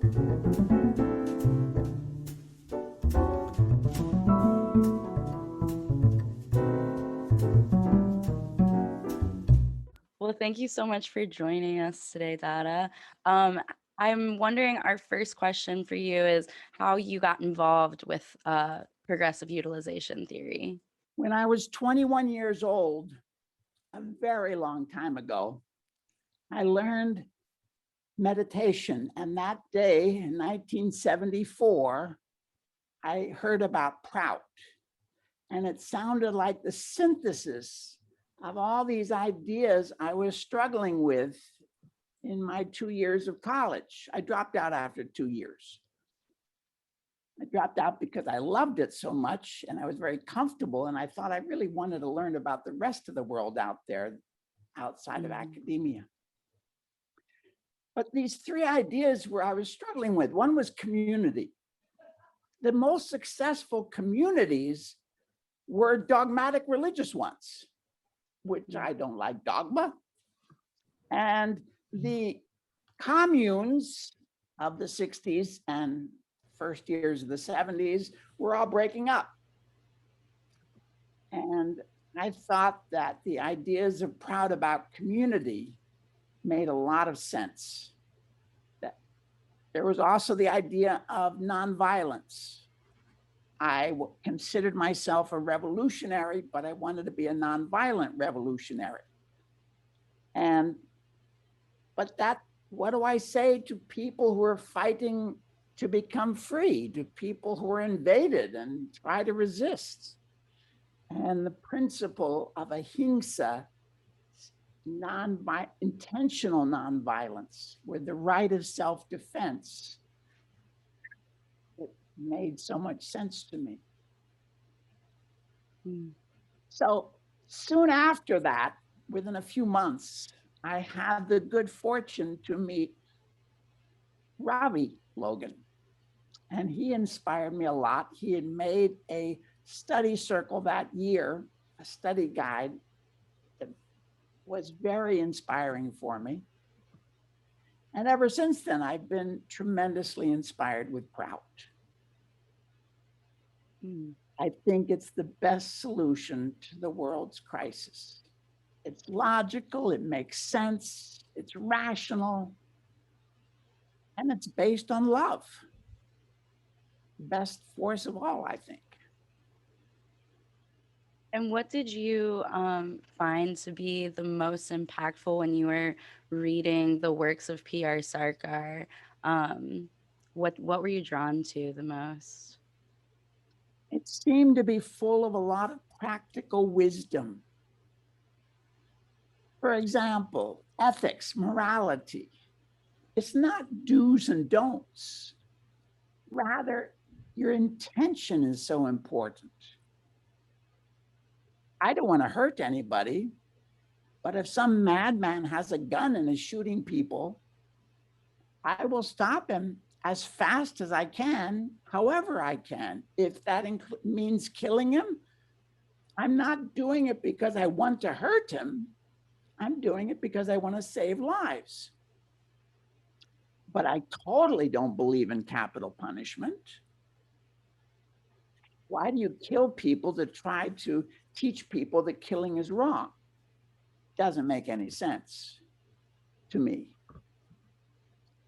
Well, thank you so much for joining us today, Dada. Um, I'm wondering, our first question for you is how you got involved with progressive utilization theory. When I was 21 years old, a very long time ago, I learned meditation. And that day in 1974, I heard about PROUT. And it sounded like the synthesis of all these ideas I was struggling with in my 2 years of college. I dropped out after 2 years. I dropped out because I loved it so much and I was very comfortable. And I thought I really wanted to learn about the rest of the world out there, outside of academia. But these three ideas where I was struggling with, one was community. The most successful communities were dogmatic religious ones, which I don't like dogma. And the communes of the 60s and first years of the 70s were all breaking up. And I thought that the ideas of PROUT about community made a lot of sense. That there was also the idea of nonviolence. I considered myself a revolutionary, but I wanted to be a nonviolent revolutionary. But what do I say to people who are fighting to become free, to people who are invaded and try to resist? And the principle of ahimsa, intentional nonviolence, with the right of self-defense, it made so much sense to me. So soon after that, within a few months, I had the good fortune to meet Ravi Logan. And he inspired me a lot. He had made a study circle that year, a study guide that was very inspiring for me. And ever since then, I've been tremendously inspired with PROUT. I think it's the best solution to the world's crisis. It's logical, it makes sense, it's rational, and it's based on love. Best force of all, I think. And what did you find to be the most impactful when you were reading the works of P.R. Sarkar? What were you drawn to the most? It seemed to be full of a lot of practical wisdom. For example, ethics, morality. It's not do's and don'ts. Rather, your intention is so important. I don't want to hurt anybody, but if some madman has a gun and is shooting people, I will stop him as fast as I can, however I can. If that means killing him, I'm not doing it because I want to hurt him. I'm doing it because I want to save lives. But I totally don't believe in capital punishment. Why do you kill people to try to teach people that killing is wrong? Doesn't make any sense to me.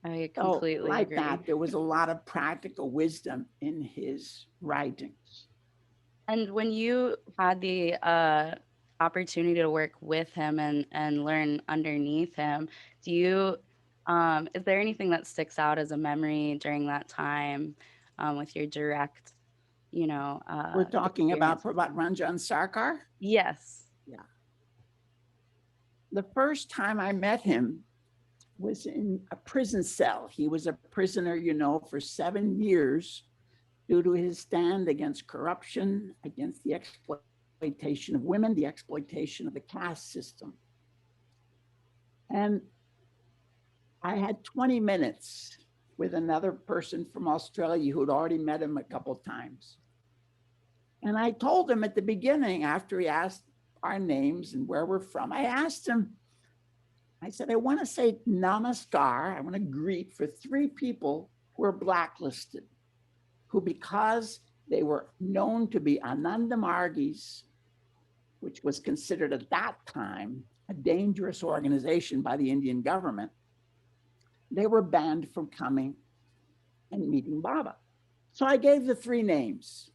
I completely agree. That, there was a lot of practical wisdom in his writings. And when you had the opportunity to work with him and learn underneath him, do you is there anything that sticks out as a memory during that time with your direct, we're talking about Ranjan Sarkar? Yes. Yeah. The first time I met him was in a prison cell. He was a prisoner, for 7 years due to his stand against corruption, against the exploitation of women, the exploitation of the caste system. And I had 20 minutes with another person from Australia who had already met him a couple of times. And I told him at the beginning, after he asked our names and where we're from, I asked him, I said, I want to say namaskar. I want to greet for 3 people were blacklisted, who, because they were known to be Anandamargis, which was considered at that time a dangerous organization by the Indian government, they were banned from coming and meeting Baba. So I gave the three names.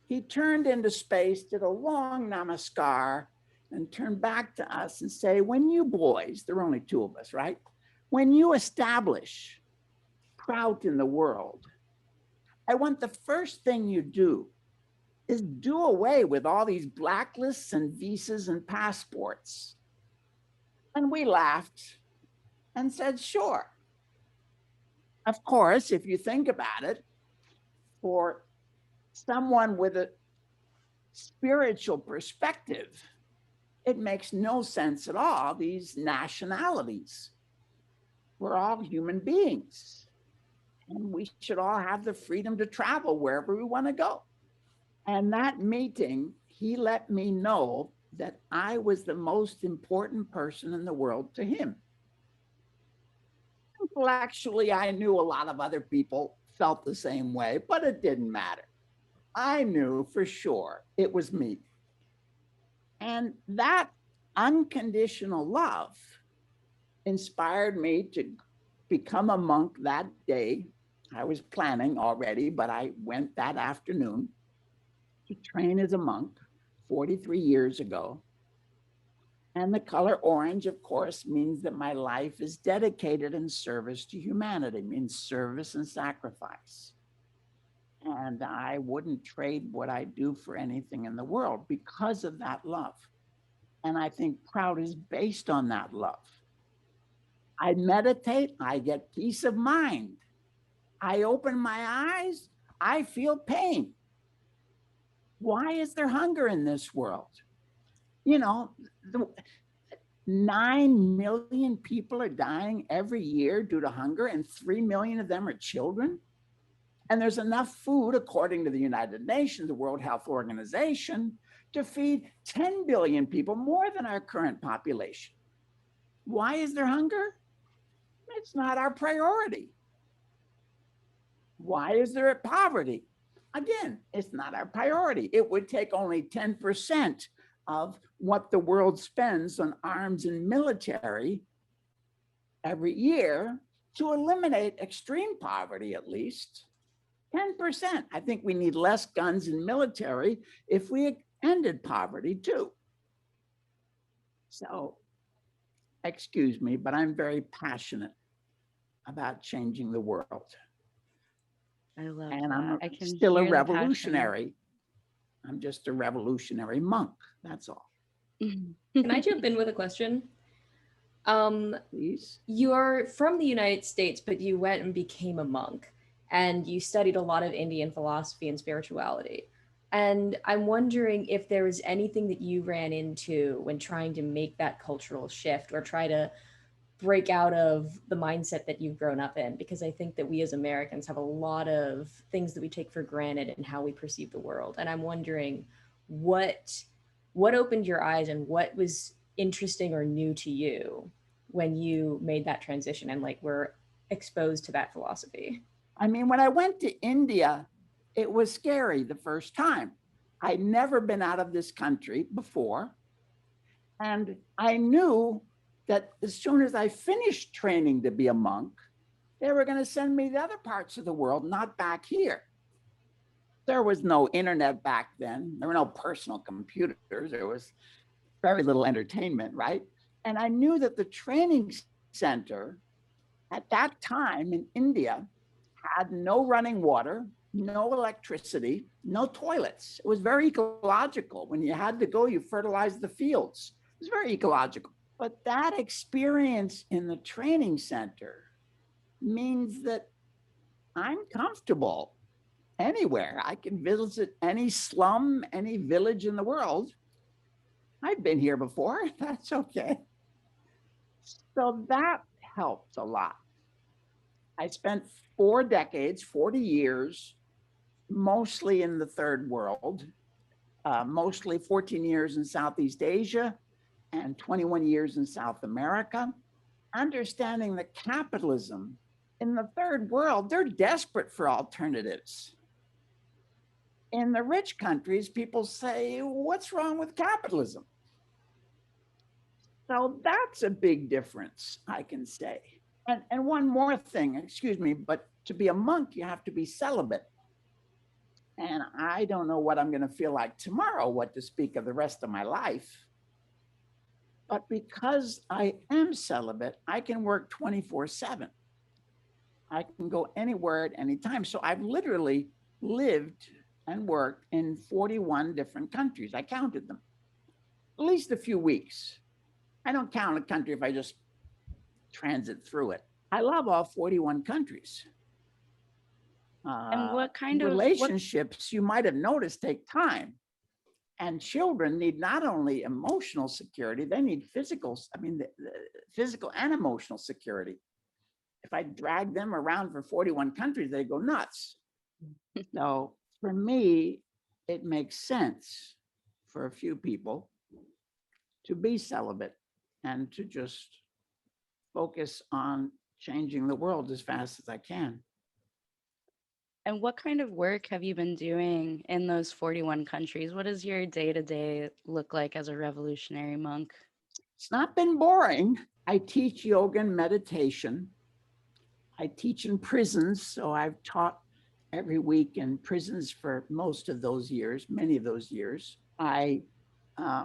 He turned into space, did a long namaskar, and turned back to us and say, when you boys, there are only two of us, right? When you establish PROUT in the world, I want the first thing you do is do away with all these blacklists and visas and passports. And we laughed and said, sure. Of course, if you think about it, for someone with a spiritual perspective, it makes no sense at all, these nationalities. We're all human beings, and we should all have the freedom to travel wherever we want to go. And that meeting, he let me know that I was the most important person in the world to him. Intellectually, I knew a lot of other people felt the same way, but it didn't matter. I knew for sure it was me. And that unconditional love inspired me to become a monk that day. I was planning already, but I went that afternoon to train as a monk 43 years ago. And the color orange, of course, means that my life is dedicated in service to humanity, means service and sacrifice. And I wouldn't trade what I do for anything in the world because of that love. And I think PROUT is based on that love. I meditate, I get peace of mind. I open my eyes, I feel pain. Why is there hunger in this world? You know, 9 million people are dying every year due to hunger, and 3 million of them are children. And there's enough food, according to the United Nations, the World Health Organization, to feed 10 billion people, more than our current population. Why is there hunger? It's not our priority. Why is there poverty? Again, it's not our priority. It would take only 10% of what the world spends on arms and military every year to eliminate extreme poverty, at least. 10%. I think we need less guns and military if we ended poverty too. So, excuse me, but I'm very passionate about changing the world. I love And that. I'm I can still a hear the passion. revolutionary. I'm just a revolutionary monk. That's all. Can I jump in with a question? Please. You're from the United States, but you went and became a monk, and you studied a lot of Indian philosophy and spirituality. And I'm wondering if there was anything that you ran into when trying to make that cultural shift or try to break out of the mindset that you've grown up in, because I think that we as Americans have a lot of things that we take for granted in how we perceive the world. And I'm wondering what opened your eyes and what was interesting or new to you when you made that transition and like were exposed to that philosophy. I mean, when I went to India, it was scary the first time. I'd never been out of this country before. And I knew that as soon as I finished training to be a monk, they were going to send me to other parts of the world, not back here. There was no internet back then. There were no personal computers. There was very little entertainment, right? And I knew that the training center at that time in India had no running water, no electricity, no toilets. It was very ecological. When you had to go, you fertilized the fields. It was very ecological. But that experience in the training center means that I'm comfortable anywhere. I can visit any slum, any village in the world. I've been here before. That's okay. So that helped a lot. I spent 4 decades, 40 years, mostly in the third world, mostly 14 years in Southeast Asia and 21 years in South America, understanding that capitalism In the third world, they're desperate for alternatives. In the rich countries, people say, what's wrong with capitalism? So that's a big difference, I can say. And one more thing, excuse me, but to be a monk, you have to be celibate. And I don't know what I'm going to feel like tomorrow, what to speak of the rest of my life. But because I am celibate, I can work 24/7. I can go anywhere at any time. So I've literally lived and worked in 41 different countries. I counted them, at least a few weeks. I don't count a country if I just transit through it. I love all 41 countries. And what kind of what Relationships, you might have noticed, take time. And children need not only emotional security, they need physical, the physical and emotional security. If I drag them around for 41 countries, they go nuts. So for me, it makes sense for a few people to be celibate and to just focus on changing the world as fast as I can. and what kind of work have you been doing in those 41 countries? What does your day-to-day look like as a revolutionary monk? It's not been boring. I teach yoga and meditation. I teach in prisons, so I've taught every week in prisons for most of those years, many of those years. I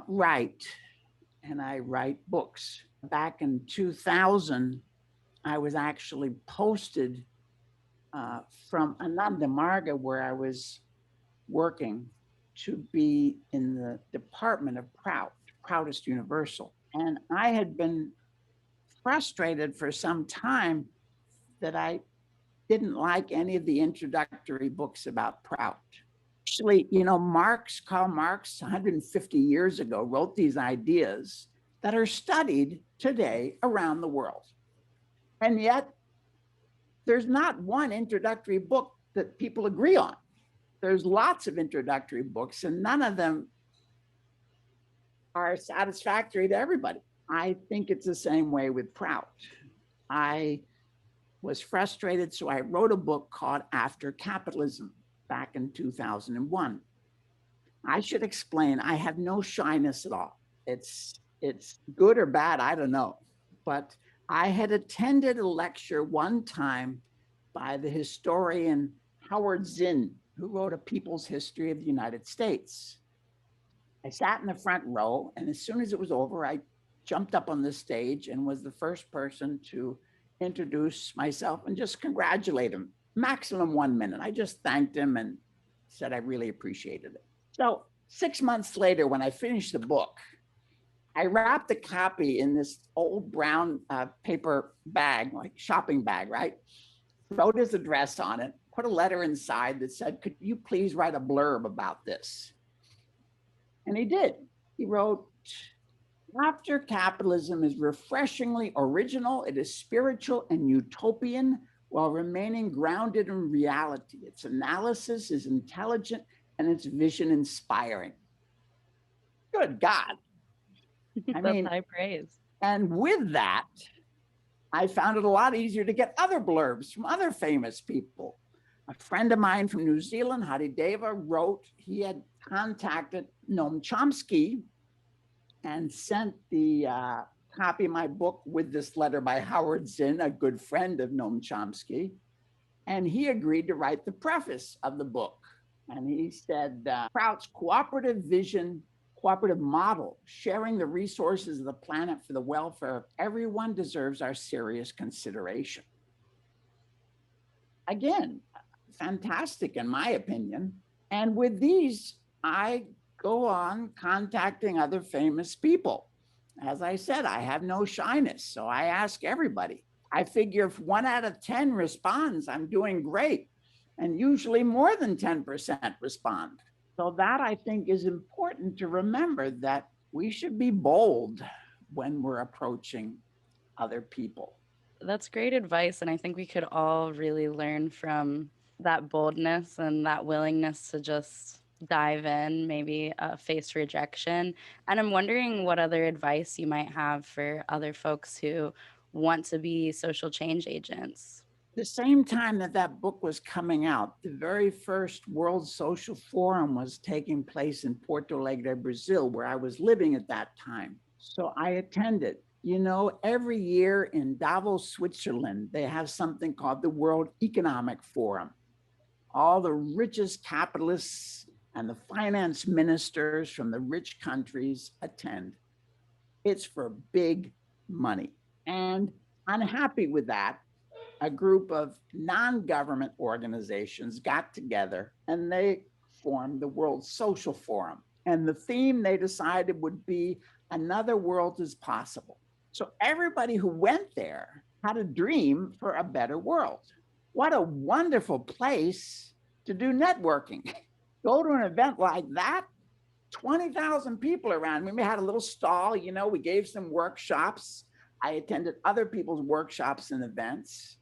write, and I write books. Back in 2000, I was actually posted from Ananda Marga, where I was working, to be in the department of PROUT, Proudest Universal. And I had been frustrated for some time that I didn't like any of the introductory books about PROUT. Actually, Karl Marx, 150 years ago, wrote these ideas that are studied today around the world. And yet, there's not one introductory book that people agree on. There's lots of introductory books, and none of them are satisfactory to everybody. I think it's the same way with PROUT. I was frustrated, so I wrote a book called After Capitalism back in 2001. I should explain, I have no shyness at all. It's good or bad, I don't know. But I had attended a lecture one time by the historian Howard Zinn, who wrote A People's History of the United States. I sat in the front row, and as soon as it was over, I jumped up on the stage and was the first person to introduce myself and just congratulate him. Maximum 1 minute. I just thanked him and said I really appreciated it. So 6 months later, when I finished the book, I wrapped a copy in this old brown paper bag, like shopping bag, right? Wrote his address on it, put a letter inside that said, could you please write a blurb about this? And he did. He wrote, after capitalism is refreshingly original, it is spiritual and utopian while remaining grounded in reality. Its analysis is intelligent and its vision inspiring. Good God. That's high praise. And with that, I found it a lot easier to get other blurbs from other famous people. A friend of mine from New Zealand, Hadideva, wrote, he had contacted Noam Chomsky and sent the copy of my book with this letter by Howard Zinn, a good friend of Noam Chomsky. And he agreed to write the preface of the book. And he said, PROUT's cooperative vision, cooperative model, sharing the resources of the planet for the welfare of everyone, deserves our serious consideration. Again, fantastic in my opinion. And with these, I go on contacting other famous people. As I said, I have no shyness, so I ask everybody. I figure if 1 out of 10 responds, I'm doing great. And usually more than 10% respond. So that, I think, is important to remember, that we should be bold when we're approaching other people. That's great advice. And I think we could all really learn from that boldness and that willingness to just dive in, maybe face rejection. And I'm wondering what other advice you might have for other folks who want to be social change agents. The same time that that book was coming out, the very first World Social Forum was taking place in Porto Alegre, Brazil, where I was living at that time. So I attended. You know, every year in Davos, Switzerland, they have something called the World Economic Forum. All the richest capitalists and the finance ministers from the rich countries attend. It's for big money. And unhappy with that, a group of non-government organizations got together and they formed the World Social Forum. And the theme they decided would be another world is possible. So everybody who went there had a dream for a better world. What a wonderful place to do networking. Go to an event like that, 20,000 people around. We had a little stall, you know, we gave some workshops. I attended other people's workshops and events.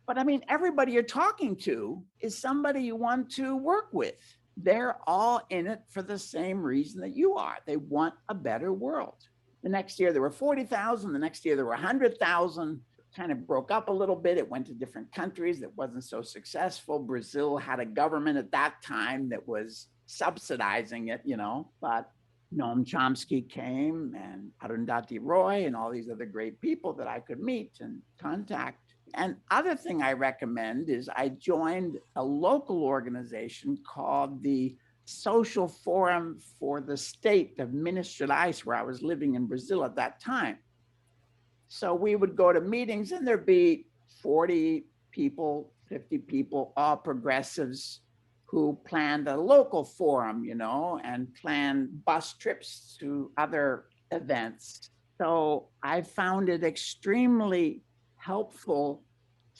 But I mean, everybody you're talking to is somebody you want to work with. They're all in it for the same reason that you are. They want a better world. The next year there were 40,000. The next year there were 100,000. Kind of broke up a little bit. It went to different countries that wasn't so successful. Brazil had a government at that time that was subsidizing it, you know, but Noam Chomsky came and Arundhati Roy and all these other great people that I could meet and contact. And other thing I recommend is I joined a local organization called the Social Forum for the State of Minas Gerais, where I was living in Brazil at that time. So we would go to meetings and there'd be 40 people, 50 people, all progressives who planned a local forum, you know, and planned bus trips to other events. So I found it extremely helpful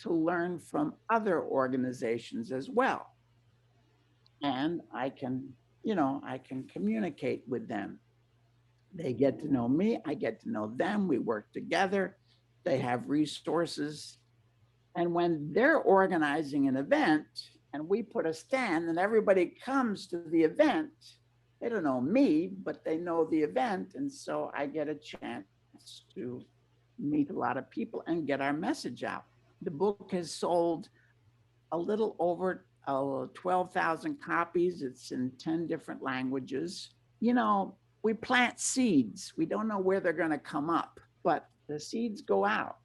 to learn from other organizations as well. And I can, you know, I can communicate with them. They get to know me, I get to know them, we work together, they have resources. And when they're organizing an event and we put a stand and everybody comes to the event, they don't know me, but they know the event. And so I get a chance to meet a lot of people and get our message out. The book has sold a little over 12,000 copies. It's in 10 different languages. You know, we plant seeds. We don't know where they're going to come up, but the seeds go out.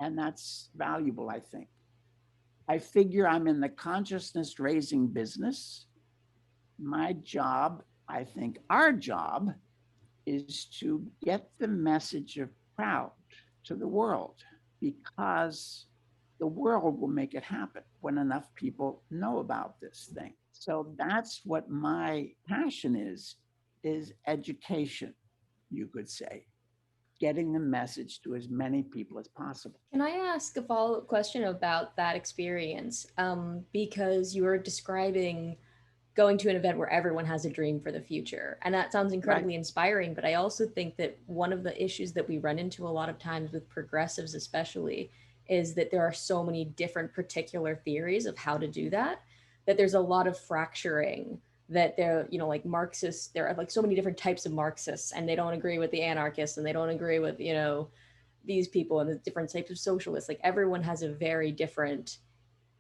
And that's valuable, I think. I figure I'm in the consciousness raising business. My job, I think our job, is to get the message of PROUT to the world, because the world will make it happen when enough people know about this thing. So that's what my passion is education, you could say, getting the message to as many people as possible. Can I ask a follow-up question about that experience? Because you were describing going to an event where everyone has a dream for the future. And that sounds incredibly inspiring. But I also think that one of the issues that we run into a lot of times with progressives, especially, is that there are so many different particular theories of how to do that, that there's a lot of fracturing, that they're, you know, like Marxists, there are like so many different types of Marxists, and they don't agree with the anarchists, and they don't agree with, you know, these people and the different types of socialists. Like everyone has a very different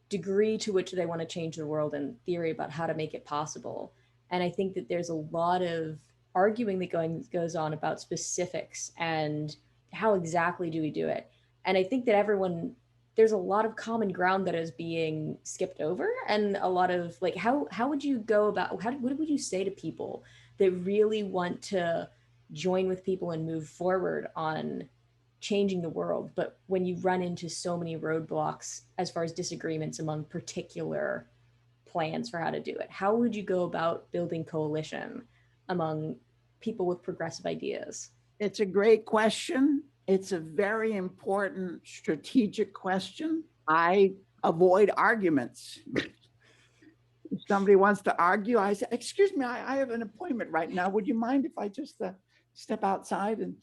degree to which they want to change the world and theory about how to make it possible. And I think that there's a lot of arguing that goes on about specifics and how exactly do we do it. And I think that there's a lot of common ground that is being skipped over, and a lot of like, how would you go about, what would you say to people that really want to join with people and move forward on changing the world, but when you run into so many roadblocks as far as disagreements among particular plans for how to do it, how would you go about building coalition among people with progressive ideas? It's a great question. It's a very important strategic question. I avoid arguments. If somebody wants to argue, I say, excuse me, I have an appointment right now. Would you mind if I just step outside? And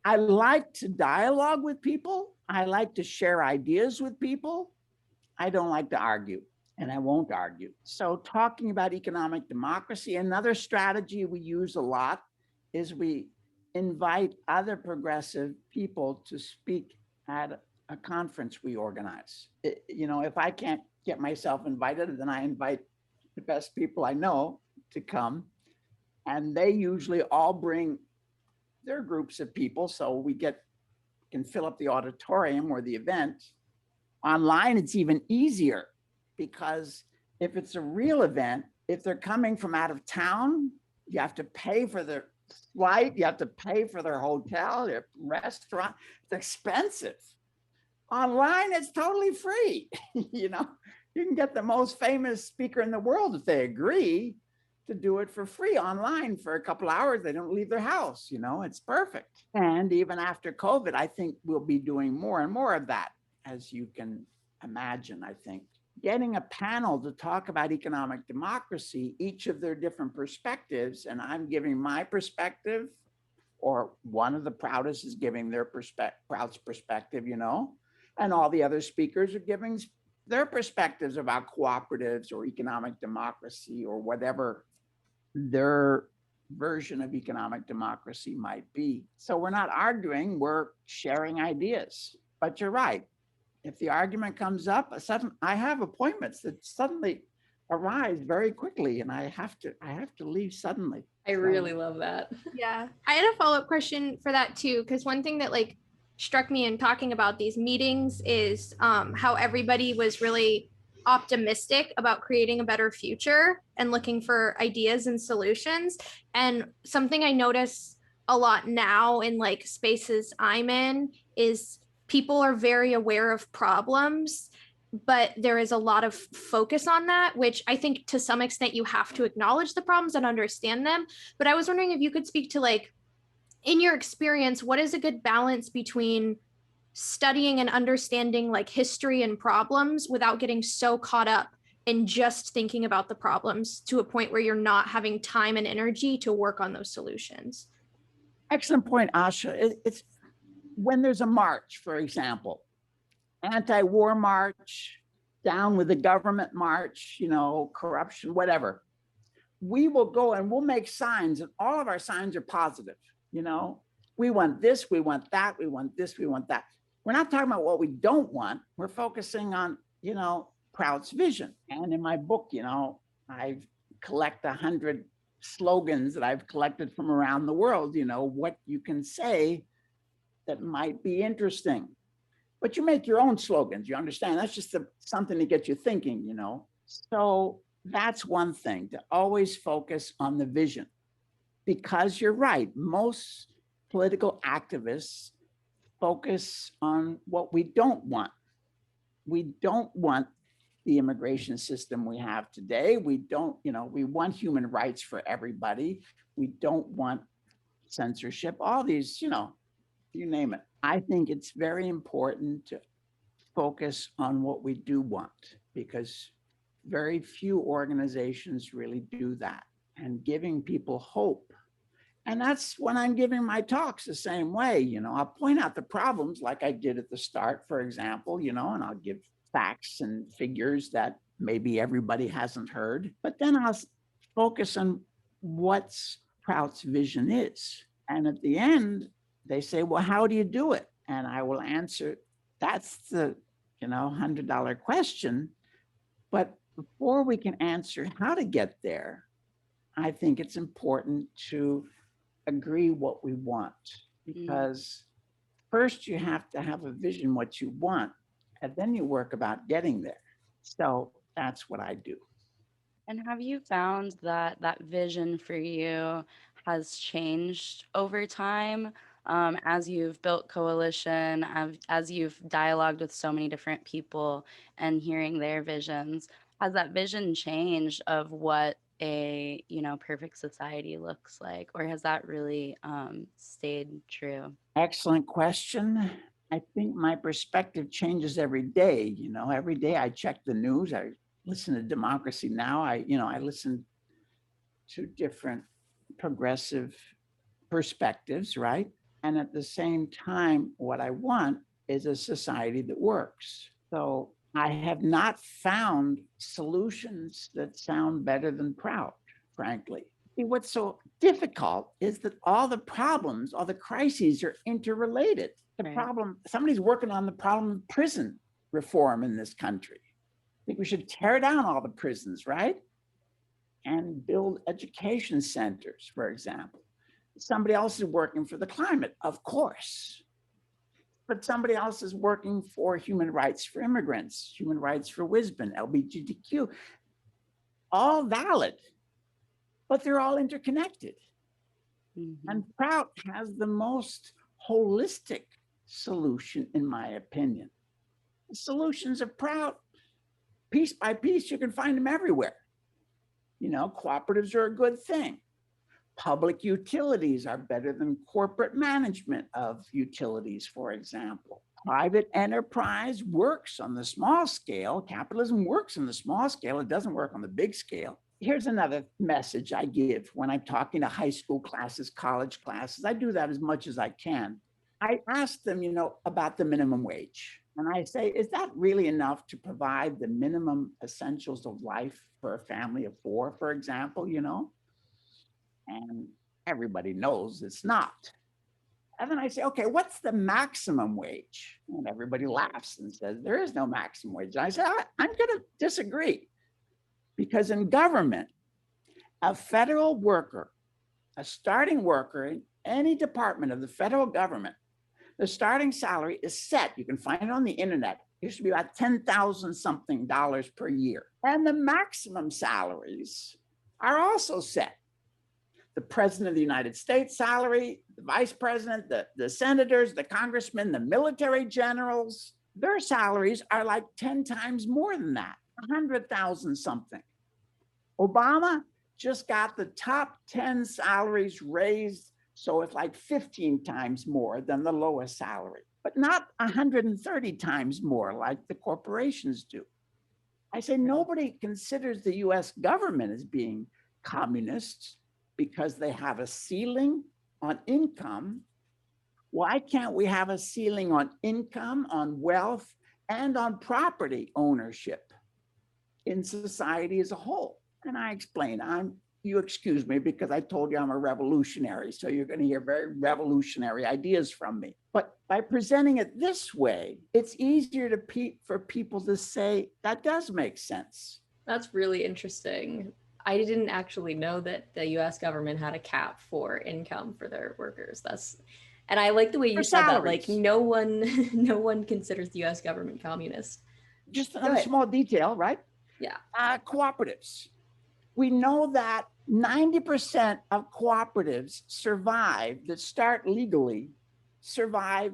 I like to dialogue with people. I like to share ideas with people. I don't like to argue, and I won't argue. So talking about economic democracy, another strategy we use a lot is we invite other progressive people to speak at a conference we organize. If I can't get myself invited, then I invite the best people I know to come. And they usually all bring their groups of people. So we can fill up the auditorium or the event. Online, it's even easier because if it's a real event, if they're coming from out of town, you have to pay for their flight, you have to pay for their hotel, their restaurant. It's expensive. Online, it's totally free. You can get the most famous speaker in the world if they agree to do it for free online for a couple hours. They don't leave their house. It's perfect. And even after COVID, I think we'll be doing more and more of that, as you can imagine. I think getting a panel to talk about economic democracy, each of their different perspectives, and I'm giving my perspective, or one of the proudest is giving their proud's perspective, and all the other speakers are giving their perspectives about cooperatives or economic democracy or whatever their version of economic democracy might be. So we're not arguing, we're sharing ideas. But you're right. If the argument comes up, I have appointments that suddenly arise very quickly, and I have to leave suddenly. I really love that. Yeah, I had a follow-up question for that too, because one thing that struck me in talking about these meetings is how everybody was really optimistic about creating a better future and looking for ideas and solutions. And something I notice a lot now in spaces I'm in is people are very aware of problems, but there is a lot of focus on that, which I think to some extent you have to acknowledge the problems and understand them. But I was wondering if you could speak to in your experience, what is a good balance between studying and understanding history and problems without getting so caught up in just thinking about the problems to a point where you're not having time and energy to work on those solutions? Excellent point, Asha. It's when there's a march, for example, anti-war march, down with the government march, corruption, whatever. We will go and we'll make signs, and all of our signs are positive. We want this, we want that, we want this, we want that. We're not talking about what we don't want. We're focusing on, PROUT's vision. And in my book, I collect 100 slogans that I've collected from around the world, what you can say that might be interesting. But you make your own slogans, you understand? That's just something to get you thinking, So that's one thing, to always focus on the vision. Because you're right, most political activists focus on what we don't want. We don't want the immigration system we have today. We don't, we want human rights for everybody. We don't want censorship, all these, you name it. I think it's very important to focus on what we do want, because very few organizations really do that, and giving people hope. And that's when I'm giving my talks the same way, I'll point out the problems like I did at the start, for example, and I'll give facts and figures that maybe everybody hasn't heard, but then I'll focus on what's PROUT's vision is. And at the end, they say, well, how do you do it? And I will answer, that's the, $100 question. But before we can answer how to get there, I think it's important to agree what we want, because first you have to have a vision what you want, and then you work about getting there. So that's what I do. And have you found that that vision for you has changed over time, as you've built coalition, as you've dialogued with so many different people and hearing their visions? Has that vision changed of what a perfect society looks like, or has that really stayed true? Excellent question. I think my perspective changes every day. Every day I check the news. I listen to Democracy Now. I listen to different progressive perspectives, right? And at the same time, what I want is a society that works. So I have not found solutions that sound better than PROUT, frankly. See, what's so difficult is that all the problems, all the crises are interrelated. The Right. problem, somebody's working on the problem of prison reform in this country. I think we should tear down all the prisons, right? And build education centers, for example. Somebody else is working for the climate, of course. But somebody else is working for human rights for immigrants, human rights for WISBN, LGBTQ, all valid, but they're all interconnected. Mhm. And PROUT has the most holistic solution, in my opinion. The solutions of PROUT, piece by piece, you can find them everywhere. You know, cooperatives are a good thing. Public utilities are better than corporate management of utilities, for example. Private enterprise works on the small scale. Capitalism works on the small scale. It doesn't work on the big scale. Here's another message I give when I'm talking to high school classes, college classes. I do that as much as I can. I ask them, you know, about the minimum wage. And I say, is that really enough to provide the minimum essentials of life for a family of four, for example, you know? And everybody knows it's not. And then I say, okay, what's the maximum wage? And everybody laughs and says, there is no maximum wage. And I say, I'm going to disagree. Because in government, a federal worker, a starting worker in any department of the federal government, the starting salary is set. You can find it on the internet. It used to be about $10,000 something per year. And the maximum salaries are also set. The president of the United States salary, the vice president, the senators, the congressmen, the military generals, their salaries are like 10 times more than that, 100,000 something. Obama just got the top 10 salaries raised, so it's like 15 times more than the lowest salary, but not 130 times more like the corporations do. I say nobody considers the US government as being communist because they have a ceiling on income. Why can't we have a ceiling on income, on wealth, and on property ownership in society as a whole? And I explain, you excuse me because I told you I'm a revolutionary, so you're going to hear very revolutionary ideas from me. But by presenting it this way, it's easier for people to say, that does make sense. That's really interesting. I didn't actually know that the US government had a cap for income for their workers. And I like the way you said that, like no one considers the US government communist. Just another small detail, right? Yeah. Cooperatives. We know that 90% of cooperatives that start legally, survive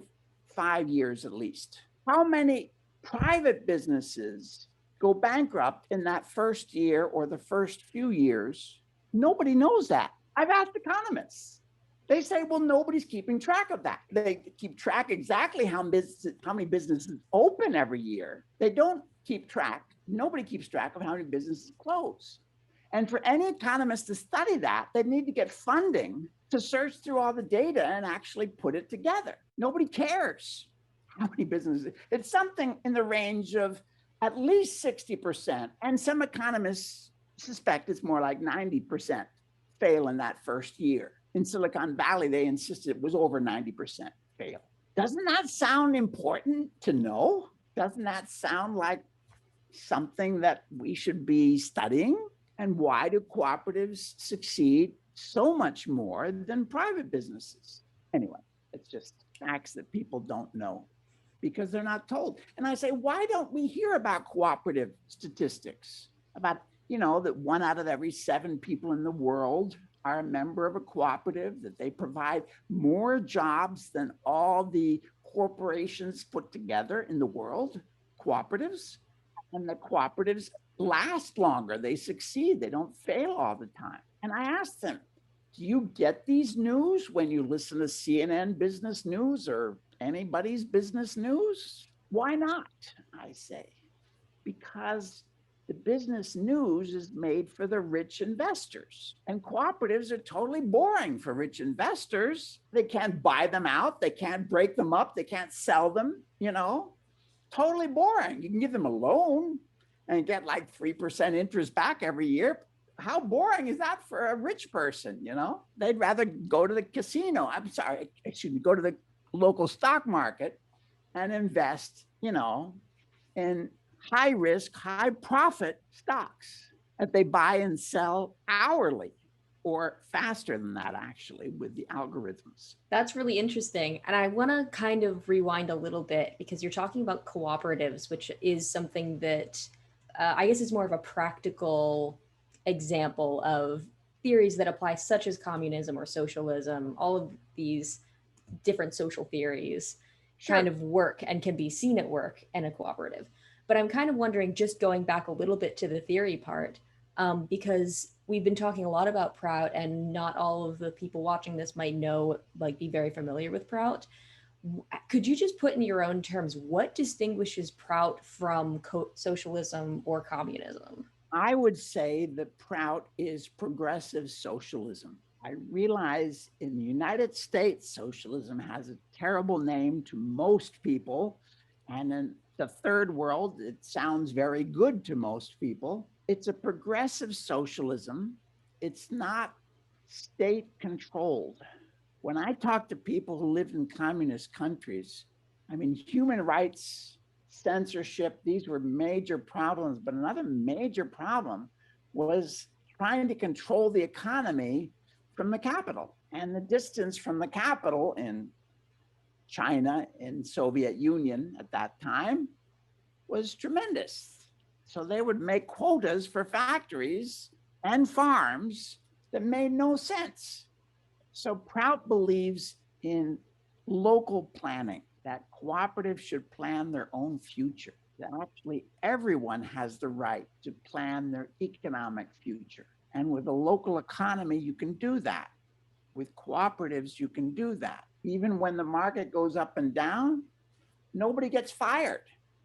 5 years at least. How many private businesses go bankrupt in that first year or the first few years? Nobody knows that. I've asked economists. They say, well, nobody's keeping track of that. They keep track exactly how many businesses open every year. They don't keep track. Nobody keeps track of how many businesses close. And for any economist to study that, they need to get funding to search through all the data and actually put it together. Nobody cares how many businesses. It's something in the range of at least 60%. And some economists suspect it's more like 90% fail in that first year. In Silicon Valley, they insisted it was over 90% fail. Doesn't that sound important to know? Doesn't that sound like something that we should be studying? And why do cooperatives succeed so much more than private businesses? Anyway, it's just facts that people don't know because they're not told. And I say, why don't we hear about cooperative statistics? About, that 1 out of every 7 people in the world are a member of a cooperative, that they provide more jobs than all the corporations put together in the world, cooperatives, and the cooperatives last longer, they succeed, they don't fail all the time. And I asked them, do you get these news when you listen to CNN business news or anybody's business news? Why not? I say, because the business news is made for the rich investors, and cooperatives are totally boring for rich investors. They can't buy them out, they can't break them up, they can't sell them, totally boring. You can give them a loan and get like 3% interest back every year. how boring is that for a rich person? You know, they'd rather go to the casino. I'm sorry, excuse me, go to the local stock market and invest, you know, in high risk, high profit stocks that they buy and sell hourly or faster than that, actually, with the algorithms. That's really interesting. And I want to kind of rewind a little bit because you're talking about cooperatives, which is something that I guess is more of a practical example of theories that apply, such as communism or socialism. All of these different social theories kind of work and can be seen at work in a cooperative. But I'm kind of wondering, just going back a little bit to the theory part, because we've been talking a lot about PROUT, and not all of the people watching this might know, like, be very familiar with PROUT. Could you just put in your own terms, what distinguishes PROUT from socialism or communism? I would say that PROUT is progressive socialism. I realize in the United States, socialism has a terrible name to most people. And in the third world, it sounds very good to most people. It's a progressive socialism. It's not state controlled. When I talk to people who live in communist countries, I mean, human rights, censorship, these were major problems. But another major problem was trying to control the economy from the capital. And the distance from the capital in China, in Soviet Union at that time, was tremendous. So they would make quotas for factories and farms that made no sense. So PROUT believes in local planning, that cooperatives should plan their own future, that actually everyone has the right to plan their economic future. And with a local economy, you can do that. With cooperatives, you can do that. Even when the market goes up and down, nobody gets fired.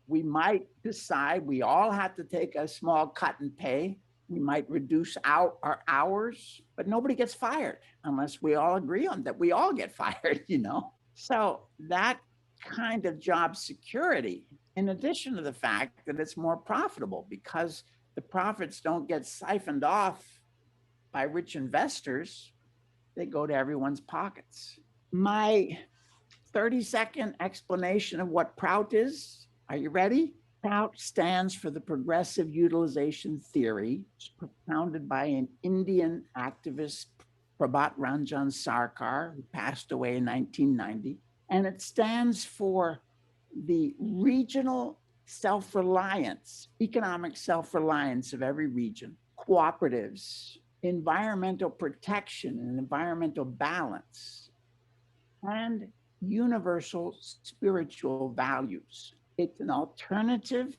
We might decide we all have to take a small cut in pay. We might reduce out our hours, but nobody gets fired unless we all agree on that. We all get fired, you know? So that kind of job security, in addition to the fact that it's more profitable because the profits don't get siphoned off by rich investors, they go to everyone's pockets. My 30-second explanation of what PROUT is. Are you ready? PROUT stands for the Progressive Utilization Theory. It's propounded by an Indian activist, Prabhat Ranjan Sarkar, who passed away in 1990. And it stands for the regional self-reliance, economic self-reliance of every region, cooperatives, environmental protection and environmental balance, and universal spiritual values. It's an alternative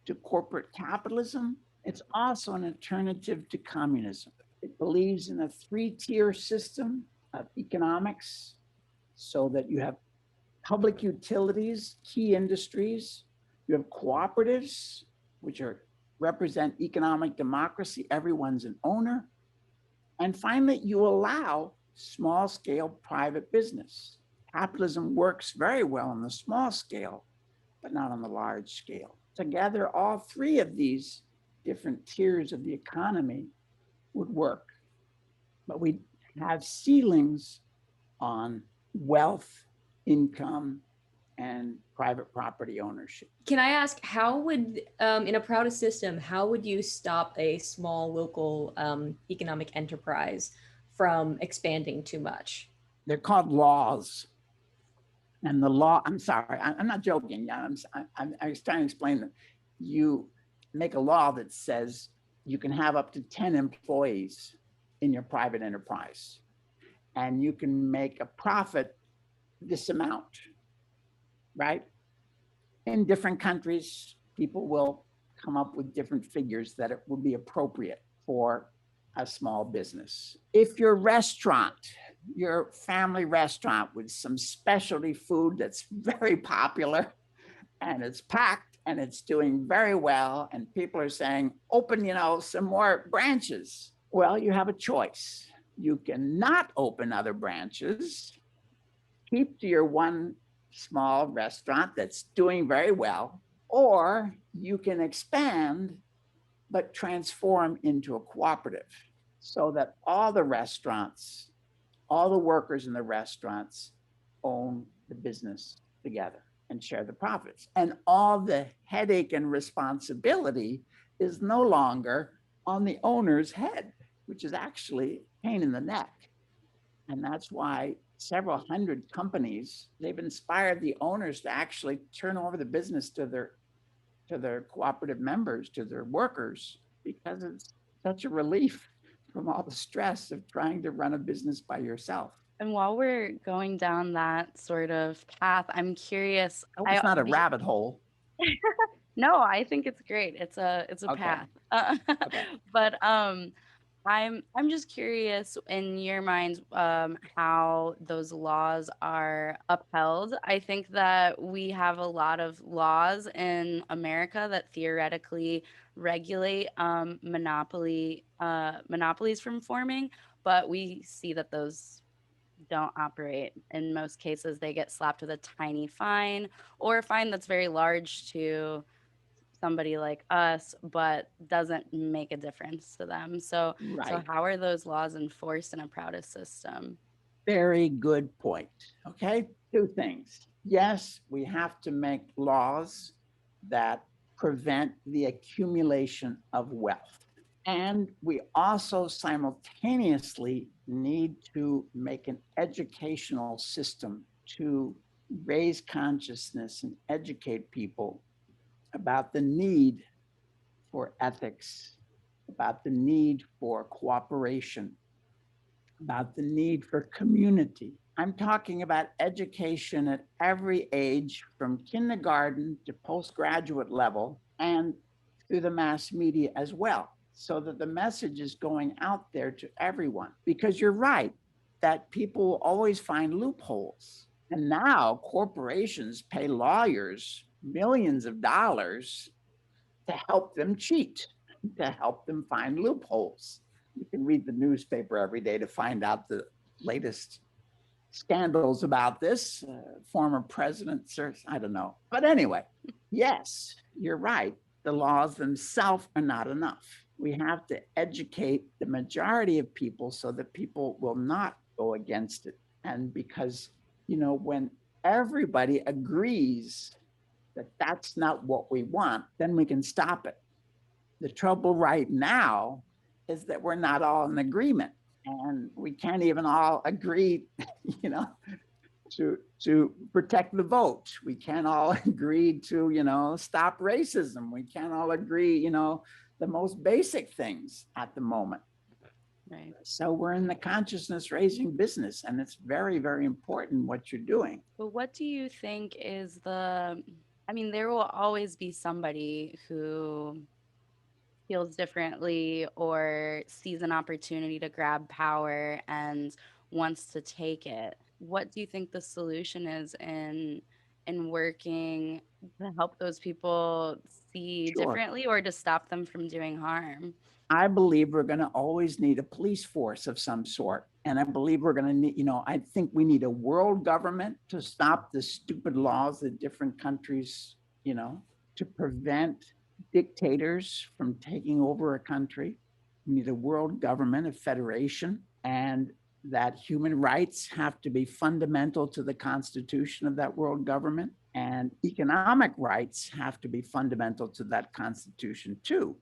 to corporate capitalism. It's also an alternative to communism. It believes in a three-tier system of economics so that you have public utilities, key industries, you have cooperatives, which represent economic democracy, everyone's an owner. And finally, you allow small-scale private business. Capitalism works very well on the small scale, but not on the large scale. Together, all three of these different tiers of the economy would work, but we have ceilings on wealth, income, and private property ownership. Can I ask, how would, in a PROUT system, how would you stop a small local economic enterprise from expanding too much? They're called laws. And the law, I'm sorry, I'm not joking. I was trying to explain that you make a law that says you can have up to 10 employees in your private enterprise, and you can make a profit this amount, right? In different countries, people will come up with different figures that it will be appropriate for a small business. If your restaurant, your family restaurant with some specialty food that's very popular and it's packed and it's doing very well and people are saying, open, you know, some more branches. Well, you have a choice. You can not open other branches, keep to your one small restaurant that's doing very well, or you can expand but transform into a cooperative so that all the restaurants, all the workers in the restaurants own the business together and share the profits. And all the headache and responsibility is no longer on the owner's head, which is actually a pain in the neck. And that's why several hundred companies, they've inspired the owners to actually turn over the business to their cooperative members, to their workers, because it's such a relief from all the stress of trying to run a business by yourself. And while we're going down that sort of path, I'm curious. Oh, it's not a rabbit hole. No, I think it's great. It's a Okay. path. Okay. But I'm just curious in your mind how those laws are upheld. I think that we have a lot of laws in America that theoretically regulate monopolies from forming, but we see that those don't operate. In most cases, they get slapped with a tiny fine or a fine that's very large to somebody like us, but doesn't make a difference to them. So Right. how are those laws enforced in a PROUT system? Very good point. Okay. Two things. Yes, we have to make laws that prevent the accumulation of wealth. And we also simultaneously need to make an educational system to raise consciousness and educate people about the need for ethics, about the need for cooperation, about the need for community. I'm talking about education at every age, from kindergarten to postgraduate level, and through the mass media as well, so that the message is going out there to everyone. Because you're right, that people will always find loopholes. And now corporations pay lawyers millions of dollars to help them cheat, to help them find loopholes. You can read the newspaper every day to find out the latest scandals about this. Former presidents, or I don't know. But anyway, yes, you're right. The laws themselves are not enough. We have to educate the majority of people so that people will not go against it. And because, when everybody agrees that that's not what we want, then we can stop it. The trouble right now is that we're not all in agreement, and we can't even all agree, to protect the vote. We can't all agree to, stop racism. We can't all agree, the most basic things at the moment. Right. So we're in the consciousness raising business, and it's very, very important what you're doing. But what do you think is there will always be somebody who feels differently or sees an opportunity to grab power and wants to take it. What do you think the solution is in working to help those people see Sure. differently or to stop them from doing harm? I believe we're going to always need a police force of some sort. And I believe we're going to need, I think we need a world government to stop the stupid laws that different countries, to prevent dictators from taking over a country. We need a world government, a federation, and that human rights have to be fundamental to the constitution of that world government. And economic rights have to be fundamental to that constitution too.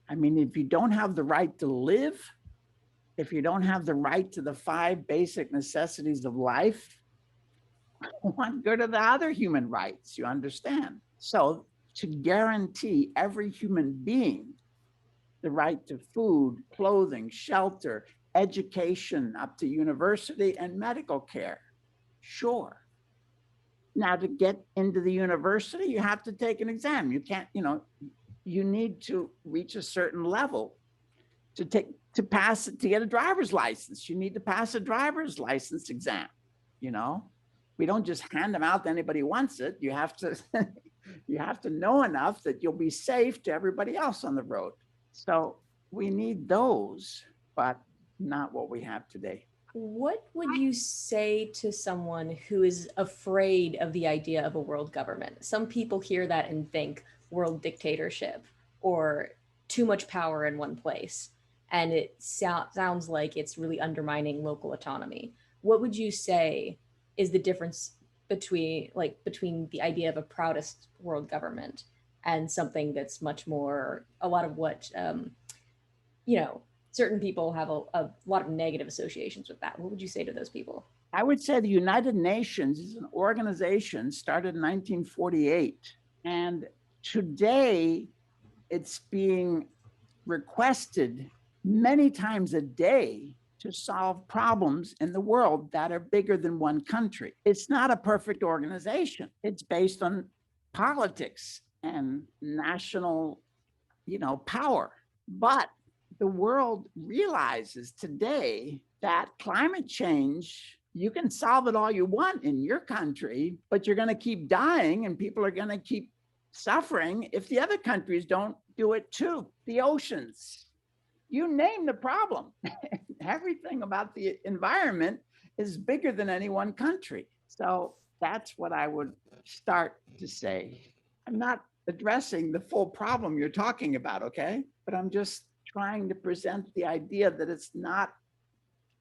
I mean, if you don't have the right to live, if you don't have the right to the 5 basic necessities of life, what good are the other human rights? You understand? So to guarantee every human being the right to food, clothing, shelter, education up to university and medical care, sure. Now to get into the university, you have to take an exam. You can't, you need to reach a certain level to pass it, to get a driver's license. You need to pass a driver's license exam. We don't just hand them out to anybody who wants it. You have to you have to know enough that you'll be safe to everybody else on the road. So we need those, but not what we have today. What would you say to someone who is afraid of the idea of a world government? Some people hear that and think world dictatorship or too much power in one place. And it sounds like it's really undermining local autonomy. What would you say is the difference between the idea of a proudest world government and something that's much more, a lot of what, certain people have a lot of negative associations with that. What would you say to those people? I would say the United Nations is an organization started in 1948. And today it's being requested many times a day to solve problems in the world that are bigger than one country. It's not a perfect organization. It's based on politics and national, power. But the world realizes today that climate change, you can solve it all you want in your country, but you're going to keep dying and people are going to keep suffering if the other countries don't do it too. The oceans, you name the problem. Everything about the environment is bigger than any one country. So that's what I would start to say. I'm not addressing the full problem you're talking about, okay? But I'm just trying to present the idea that it's not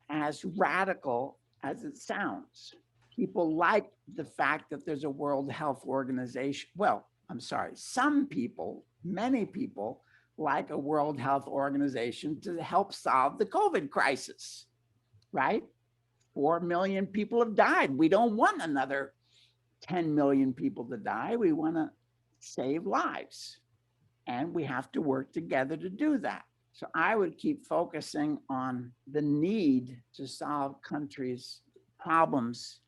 as radical as it sounds. People like the fact that there's a World Health Organization. Well, I'm sorry, some people, many people like a World Health Organization to help solve the COVID crisis, right? 4 million people have died. We don't want another 10 million people to die. We want to save lives. And we have to work together to do that. So I would keep focusing on the need to solve countries' problems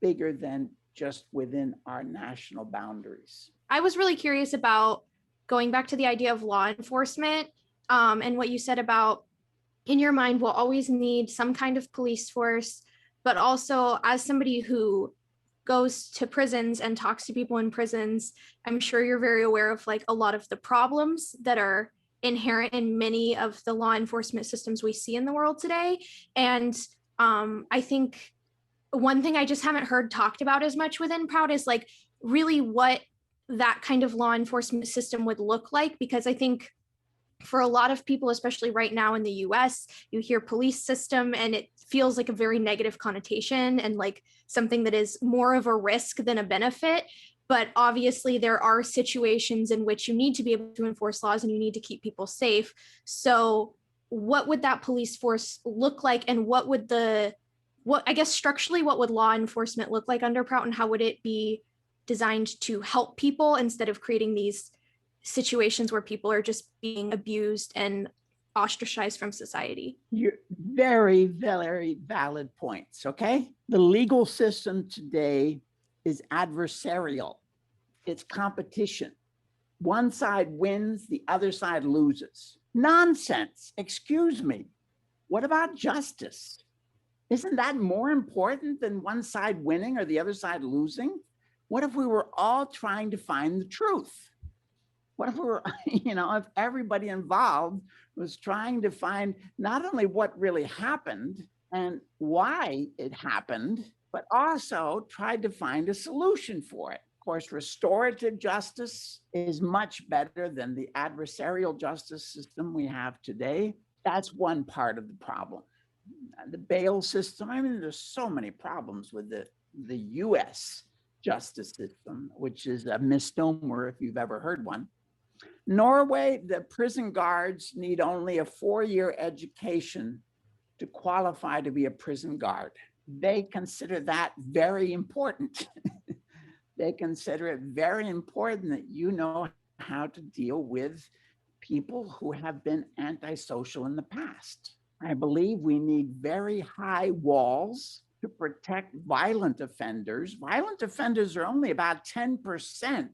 bigger than just within our national boundaries. I was really curious about going back to the idea of law enforcement, and what you said about, in your mind, we'll always need some kind of police force, but also as somebody who goes to prisons and talks to people in prisons, I'm sure you're very aware of like a lot of the problems that are inherent in many of the law enforcement systems we see in the world today. And I think one thing I just haven't heard talked about as much within PROUT is like really what that kind of law enforcement system would look like, because I think for a lot of people, especially right now in the US, you hear police system and it feels like a very negative connotation and like something that is more of a risk than a benefit. But obviously there are situations in which you need to be able to enforce laws and you need to keep people safe. So what would that police force look like, and what I guess structurally, what would law enforcement look like under PROUT, and how would it be designed to help people instead of creating these situations where people are just being abused and ostracized from society? You're very, very valid points, okay? The legal system today is adversarial. It's competition. One side wins, the other side loses. Nonsense, excuse me. What about justice? Isn't that more important than one side winning or the other side losing? What if we were all trying to find the truth? What if we were, if everybody involved was trying to find not only what really happened and why it happened, but also tried to find a solution for it? Of course, restorative justice is much better than the adversarial justice system we have today. That's one part of the problem. The bail system, there's so many problems with the US justice system, which is a misnomer if you've ever heard one. Norway, the prison guards need only a 4-year education to qualify to be a prison guard. They consider that very important. They consider it very important that you know how to deal with people who have been antisocial in the past. I believe we need very high walls to protect violent offenders. Violent offenders are only about 10%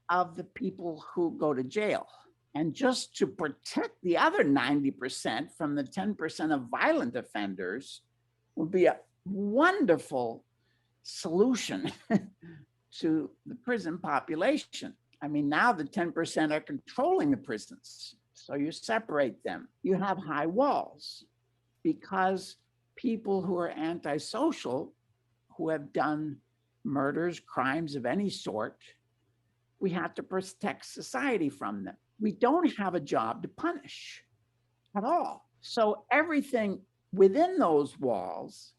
of the people who go to jail. And just to protect the other 90% from the 10% of violent offenders would be a wonderful solution to the prison population. Now the 10% are controlling the prisons. So you separate them. You have high walls because people who are antisocial, who have done murders, crimes of any sort, We have to protect society from them. We don't have a job to punish at all. So everything within those walls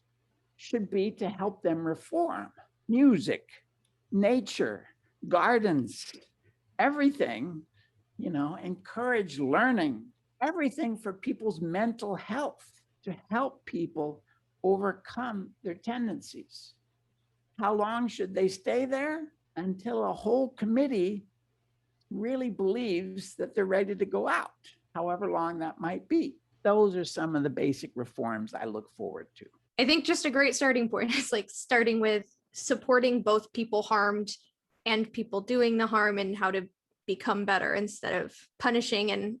should be to help them reform. Music, nature, gardens, everything, encourage learning, everything for people's mental health, to help people overcome their tendencies. How long should they stay there? Until a whole committee really believes that they're ready to go out, however long that might be. Those are some of the basic reforms I look forward to. I think just a great starting point is like starting with supporting both people harmed and people doing the harm and how to become better instead of punishing. And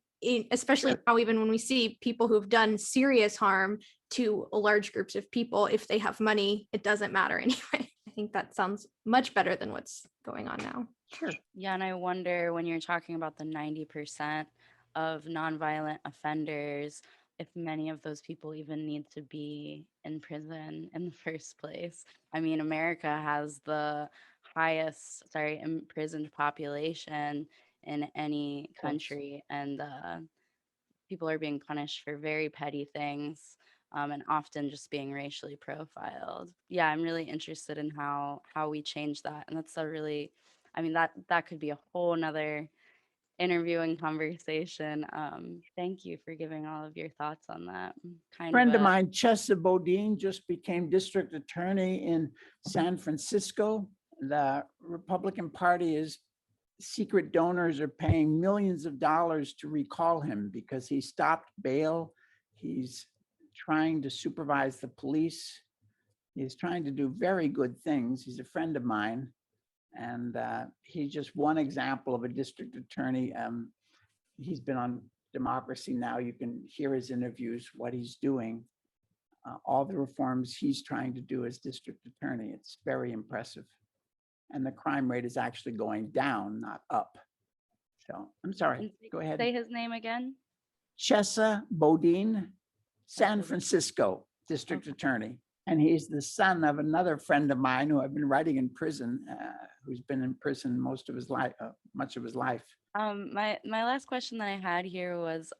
especially now, even when we see people who've done serious harm to large groups of people, if they have money, it doesn't matter anyway. I think that sounds much better than what's going on now. Sure. Yeah, and I wonder when you're talking about the 90% of nonviolent offenders, if many of those people even need to be in prison in the first place. I mean, America has the highest, imprisoned population in any country, and people are being punished for very petty things. And often just being racially profiled. Yeah, I'm really interested in how we change that, and that's a really, I mean, that could be a whole nother interviewing conversation. Thank you for giving all of your thoughts on that. Friend of mine, Chesa Bodine, just became district attorney in San Francisco. The Republican Party is secret donors are paying millions of dollars to recall him because he stopped bail. He's trying to supervise the police. He's trying to do very good things. He's a friend of mine. And he's just one example of a district attorney. He's been on Democracy Now! You can hear his interviews, what he's doing, all the reforms he's trying to do as district attorney. It's very impressive. And the crime rate is actually going down, not up. So I'm sorry, go ahead. Say his name again. Chesa Bodine, San Francisco district attorney. And he's the son of another friend of mine who I've been writing in prison, who's been in prison most of his life, much of his life. My last question that I had here was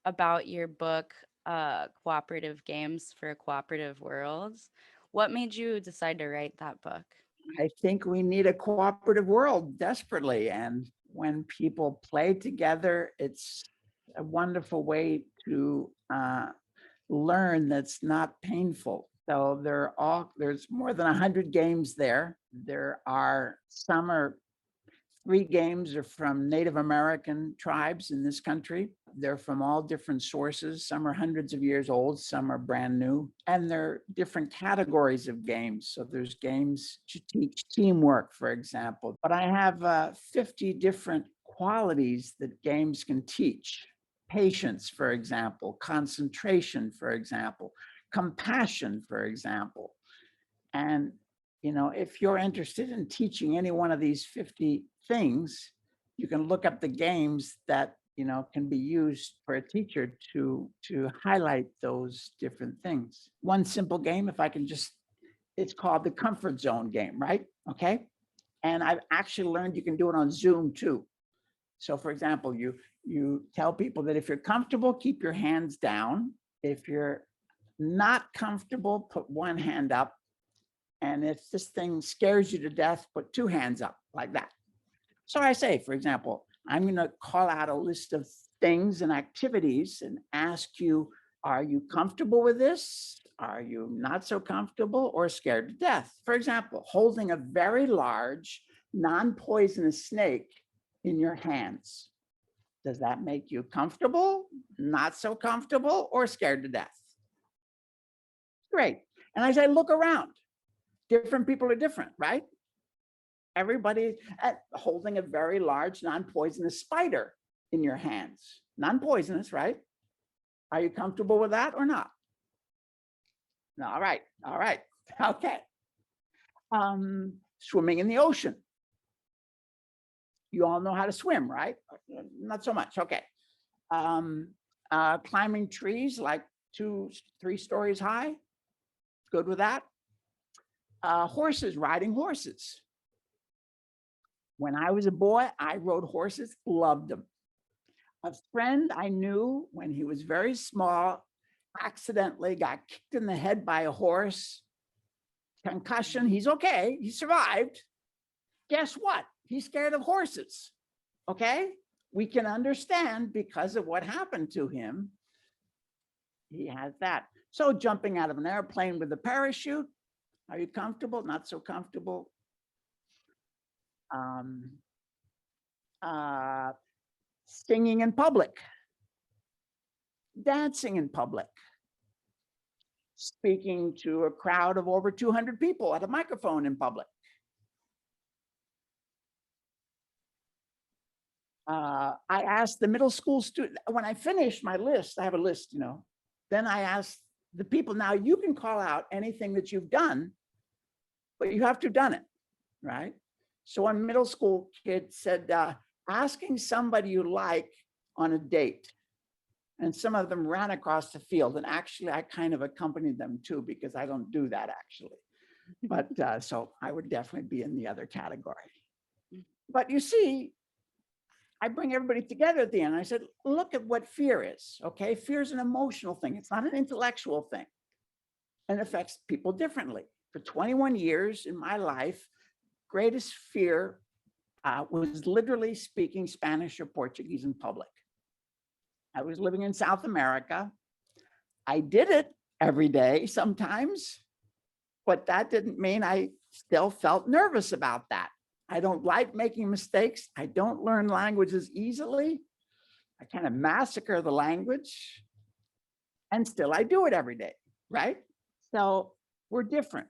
about your book, Cooperative Games for a Cooperative World. What made you decide to write that book? I think we need a cooperative world desperately. And when people play together, it's a wonderful way to learn that's not painful. So there's more than 100 games there. Some are 3 games are from Native American tribes in this country. They're from all different sources. Some are hundreds of years old, some are brand new. And they're different categories of games. So there's games to teach teamwork, for example. But I have 50 different qualities that games can teach. Patience, for example, concentration, for example, compassion, for example. And, if you're interested in teaching any one of these 50 things, you can look up the games that, can be used for a teacher to highlight those different things. One simple game, it's called the comfort zone game, right? Okay. And I've actually learned you can do it on Zoom too. So for example, you tell people that if you're comfortable, keep your hands down. If you're not comfortable, put one hand up. And if this thing scares you to death, put 2 hands up like that. So I say, for example, I'm going to call out a list of things and activities and ask you, are you comfortable with this? Are you not so comfortable or scared to death? For example, holding a very large, non-poisonous snake in your hands. Does that make you comfortable, not so comfortable, or scared to death? Great. And as I look around, different people are different, right? Everybody holding a very large non-poisonous spider in your hands. Non-poisonous, right? Are you comfortable with that or not? No, all right, okay. Swimming in the ocean. You all know how to swim, right? Not so much, okay. Climbing trees like 2-3 stories high. Good with that. Horses, riding horses. When I was a boy, I rode horses, loved them. A friend I knew when he was very small accidentally got kicked in the head by a horse, concussion. He's okay. He survived. Guess what? He's scared of horses. Okay. We can understand because of what happened to him. He has that. So jumping out of an airplane with a parachute, are you comfortable? Not so comfortable. Singing in public, dancing in public, speaking to a crowd of over 200 people at a microphone in public. I asked the middle school student, when I finished my list, I have a list, then I asked the people, now you can call out anything that you've done, but you have to have done it, right? So one middle school kid said, asking somebody you like on a date. And some of them ran across the field. And actually, I kind of accompanied them too, because I don't do that actually. But so I would definitely be in the other category. But you see, I bring everybody together at the end. I said, look at what fear is, okay? Fear is an emotional thing. It's not an intellectual thing. And affects people differently. For 21 years in my life, greatest fear was literally speaking Spanish or Portuguese in public. I was living in South America. I did it every day sometimes, but that didn't mean I still felt nervous about that. I don't like making mistakes. I don't learn languages easily. I kind of massacre the language, and still I do it every day, right? So we're different.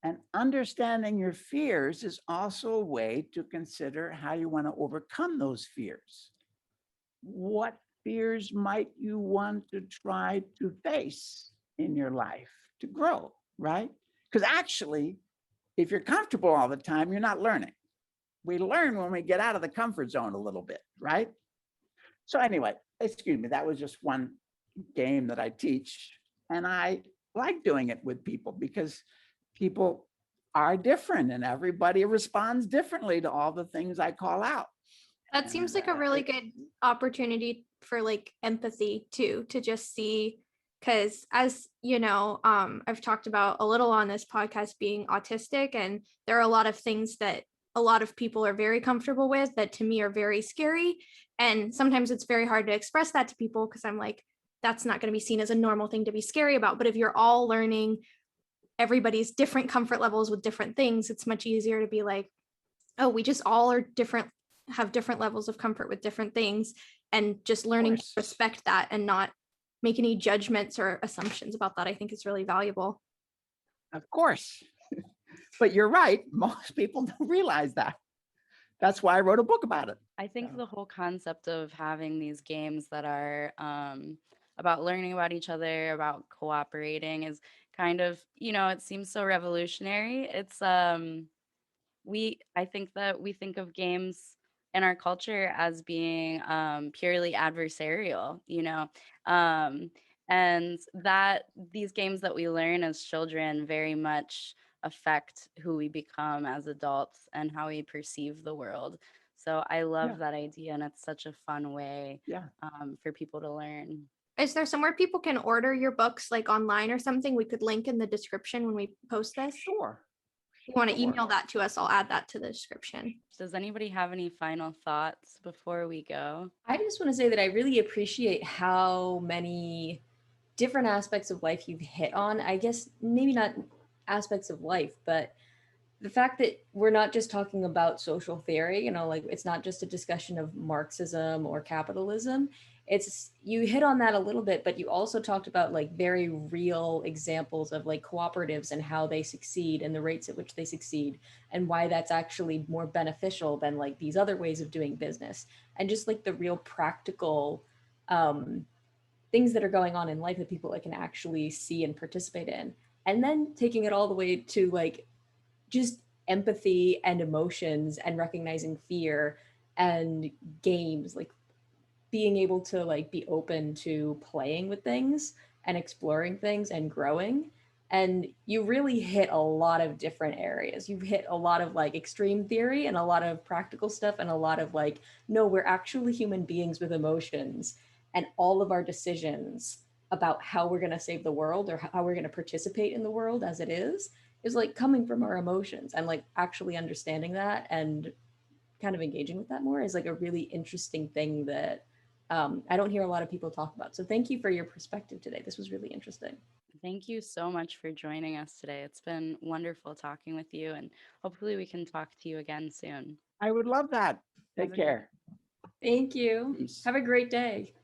And understanding your fears is also a way to consider how you want to overcome those fears. What fears might you want to try to face in your life to grow, right? Because actually, if you're comfortable all the time, you're not learning. We learn when we get out of the comfort zone a little bit, right? So anyway, excuse me, that was just one game that I teach. And I like doing it with people because people are different and everybody responds differently to all the things I call out. That seems like a really good opportunity for like empathy too, to just see, because as you know, I've talked about a little on this podcast being autistic, and there are a lot of things that a lot of people are very comfortable with that to me are very scary. And sometimes it's very hard to express that to people because I'm like, that's not going to be seen as a normal thing to be scary about. But if you're all learning everybody's different comfort levels with different things, it's much easier to be like, oh, we just all are different, have different levels of comfort with different things, and just learning to respect that and not make any judgments or assumptions about that, I think is really valuable. Of course. But you're right. Most people don't realize that. That's why I wrote a book about it. I think the whole concept of having these games that are about learning about each other, about cooperating is kind of, it seems so revolutionary. It's I think that we think of games in our culture as being purely adversarial, and that these games that we learn as children very much affect who we become as adults and how we perceive the world. So I love that idea, and it's such a fun way for people to learn. Is there somewhere people can order your books, like online or something? We could link in the description when we post this. Sure. If you want to email that to us, I'll add that to the description. Does anybody have any final thoughts before we go? I just want to say that I really appreciate how many different aspects of life you've hit on. I guess maybe not aspects of life, but the fact that we're not just talking about social theory, like it's not just a discussion of Marxism or capitalism. You hit on that a little bit, but you also talked about like very real examples of like cooperatives and how they succeed and the rates at which they succeed and why that's actually more beneficial than like these other ways of doing business, and just like the real practical things that are going on in life that people can actually see and participate in. And then taking it all the way to like just empathy and emotions and recognizing fear and games, like being able to like be open to playing with things and exploring things and growing. And you really hit a lot of different areas. You've hit a lot of like extreme theory and a lot of practical stuff and a lot of like, no, we're actually human beings with emotions, and all of our decisions about how we're going to save the world or how we're going to participate in the world as it is like coming from our emotions, and like actually understanding that and kind of engaging with that more is like a really interesting thing that I don't hear a lot of people talk about. So thank you for your perspective today. This was really interesting. Thank you so much for joining us today. It's been wonderful talking with you, and hopefully we can talk to you again soon. I would love that. Take Have a- care. Thank you. Peace. Have a great day.